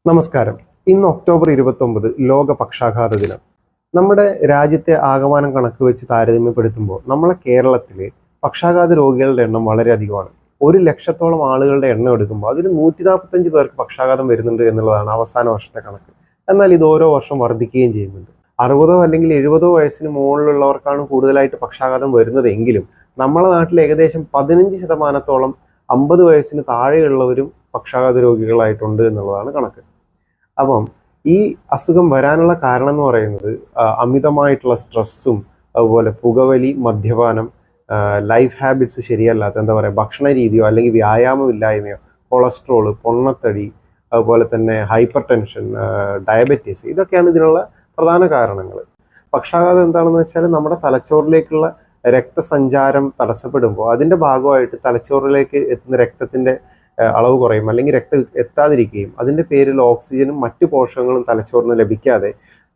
നമസ്കാരം. ഇന്ന് ഒക്ടോബർ 29 ലോക പക്ഷാഘാത ദിനം. നമ്മുടെ രാജ്യത്തെ ആകമാനം കണക്ക് വെച്ച് താരതമ്യപ്പെടുത്തുമ്പോൾ നമ്മളെ കേരളത്തിൽ പക്ഷാഘാത രോഗികളുടെ എണ്ണം വളരെ അധികമാണ്. 1,00,000-ഓളം ആളുകളുടെ എണ്ണം എടുക്കുമ്പോൾ അതിൽ 145 പേർക്ക് പക്ഷാഘാതം വരുന്നുണ്ട് എന്നുള്ളതാണ് അവസാന വർഷത്തെ കണക്ക്. എന്നാൽ ഇത് ഓരോ വർഷം വർദ്ധിക്കുകയും ചെയ്യുന്നുണ്ട്. 60 അല്ലെങ്കിൽ 70 വയസ്സിന് മുകളിലുള്ളവർക്കാണ് കൂടുതലായിട്ട് പക്ഷാഘാതം വരുന്നതെങ്കിലും നമ്മളെ നാട്ടിൽ ഏകദേശം 15% 50 വയസ്സിന് താഴെയുള്ളവരും പക്ഷാഘാത രോഗികളായിട്ടുണ്ട് എന്നുള്ളതാണ് കണക്ക്. അപ്പം ഈ അസുഖം വരാനുള്ള കാരണം എന്ന് പറയുന്നത് അമിതമായിട്ടുള്ള സ്ട്രെസ്സും, അതുപോലെ പുകവലി, മദ്യപാനം, ലൈഫ് ഹാബിറ്റ്സ് ശരിയല്ലാത്ത എന്താ പറയുക ഭക്ഷണ രീതിയോ അല്ലെങ്കിൽ വ്യായാമമില്ലായ്മയോ, കൊളസ്ട്രോള്, പൊണ്ണത്തടി, അതുപോലെ തന്നെ ഹൈപ്പർ ടെൻഷൻ, ഡയബറ്റീസ്, ഇതൊക്കെയാണ് ഇതിനുള്ള പ്രധാന കാരണങ്ങൾ. പക്ഷാഘാതം എന്താണെന്ന് വെച്ചാൽ നമ്മുടെ തലച്ചോറിലേക്കുള്ള രക്തസഞ്ചാരം തടസ്സപ്പെടുമ്പോൾ അതിൻ്റെ ഭാഗമായിട്ട് തലച്ചോറിലേക്ക് എത്തുന്ന രക്തത്തിൻ്റെ അളവ് കുറയും, അല്ലെങ്കിൽ രക്തം എത്താതിരിക്കുകയും അതിൻ്റെ പേരിൽ ഓക്സിജനും മറ്റു പോഷകങ്ങളും തലച്ചോറിന് ലഭിക്കാതെ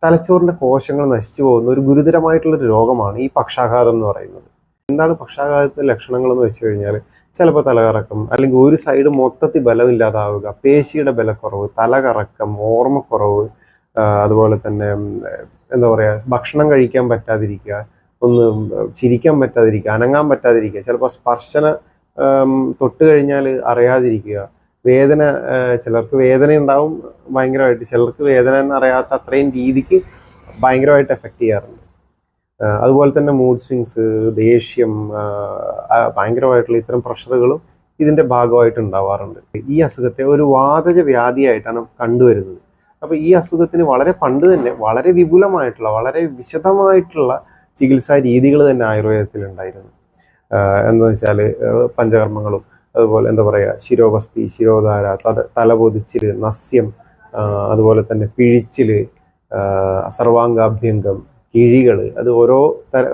തലച്ചോറിൻ്റെ കോശങ്ങൾ നശിച്ചു പോകുന്ന ഒരു ഗുരുതരമായിട്ടുള്ളൊരു രോഗമാണ് ഈ പക്ഷാഘാതം എന്ന് പറയുന്നത്. എന്താണ് പക്ഷാഘാതത്തിൻ്റെ ലക്ഷണങ്ങളെന്ന് വെച്ച് കഴിഞ്ഞാൽ ചിലപ്പോൾ തലകറക്കം, അല്ലെങ്കിൽ ഒരു സൈഡ് മൊത്തത്തിൽ ബലമില്ലാതാവുക, പേശിയുടെ ബലക്കുറവ്, തലകറക്കം, ഓർമ്മക്കുറവ്, അതുപോലെ തന്നെ എന്താ പറയുക ഭക്ഷണം കഴിക്കാൻ പറ്റാതിരിക്കുക, ഒന്ന് ചിരിക്കാൻ പറ്റാതിരിക്കുക, അനങ്ങാൻ പറ്റാതിരിക്കുക, ചിലപ്പോൾ സ്പർശന തൊട്ട് കഴിഞ്ഞാൽ അറിയാതിരിക്കുക, വേദന, ചിലർക്ക് വേദന ഉണ്ടാവും ഭയങ്കരമായിട്ട്, ചിലർക്ക് വേദന എന്ന് അറിയാത്ത അത്രയും രീതിക്ക് ഭയങ്കരമായിട്ട് എഫക്റ്റ് ചെയ്യാറുണ്ട്. അതുപോലെ തന്നെ മൂഡ് സ്വിങ്സ്, ദേഷ്യം, ഭയങ്കരമായിട്ടുള്ള ഇത്തരം പ്രഷറുകളും ഇതിൻ്റെ ഭാഗമായിട്ട് ഉണ്ടാവാറുണ്ട്. ഈ അസുഖത്തെ ഒരു വാതജ വ്യാധിയായിട്ടാണ് കണ്ടുവരുന്നത്. അപ്പോൾ ഈ അസുഖത്തിന് വളരെ പണ്ട് തന്നെ വളരെ വിപുലമായിട്ടുള്ള, വളരെ വിശദമായിട്ടുള്ള ചികിത്സാ രീതികൾ തന്നെ ആയുർവേദത്തിൽ ഉണ്ടായിരുന്നു. എന്താണെന്ന് വെച്ചാൽ പഞ്ചകർമ്മങ്ങളും, അതുപോലെ എന്താ പറയുക ശിരോവസ്തി, ശിരോധാര, തലപൊതിച്ചിൽ, നസ്യം, അതുപോലെ തന്നെ പിഴിച്ചിൽ, സർവാംഗാഭ്യംഗം, കിഴികൾ, അത്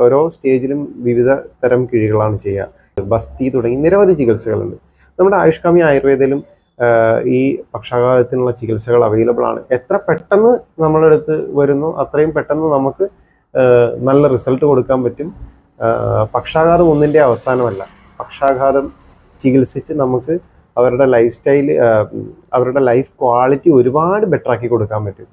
ഓരോ സ്റ്റേജിലും വിവിധ തരം കിഴികളാണ് ചെയ്യുക. ബസ്തി തുടങ്ങി നിരവധി ചികിത്സകളുണ്ട്. നമ്മുടെ ആയുഷ്കാമി ആയുർവേദയിലും ഈ പക്ഷാഘാതത്തിനുള്ള ചികിത്സകൾ അവൈലബിൾ ആണ്. എത്ര പെട്ടെന്ന് നമ്മുടെ അടുത്ത് വരുന്നു അത്രയും പെട്ടെന്ന് നമുക്ക് നല്ല റിസൾട്ട് കൊടുക്കാൻ പറ്റും. പക്ഷാഘാതം ഒന്നിൻ്റെ അവസാനമല്ല. പക്ഷാഘാതം ചികിത്സിച്ച് നമുക്ക് അവരുടെ ലൈഫ് സ്റ്റൈൽ, അവരുടെ ലൈഫ് ക്വാളിറ്റി ഒരുപാട് ബെറ്റർ ആക്കി കൊടുക്കാൻ പറ്റും.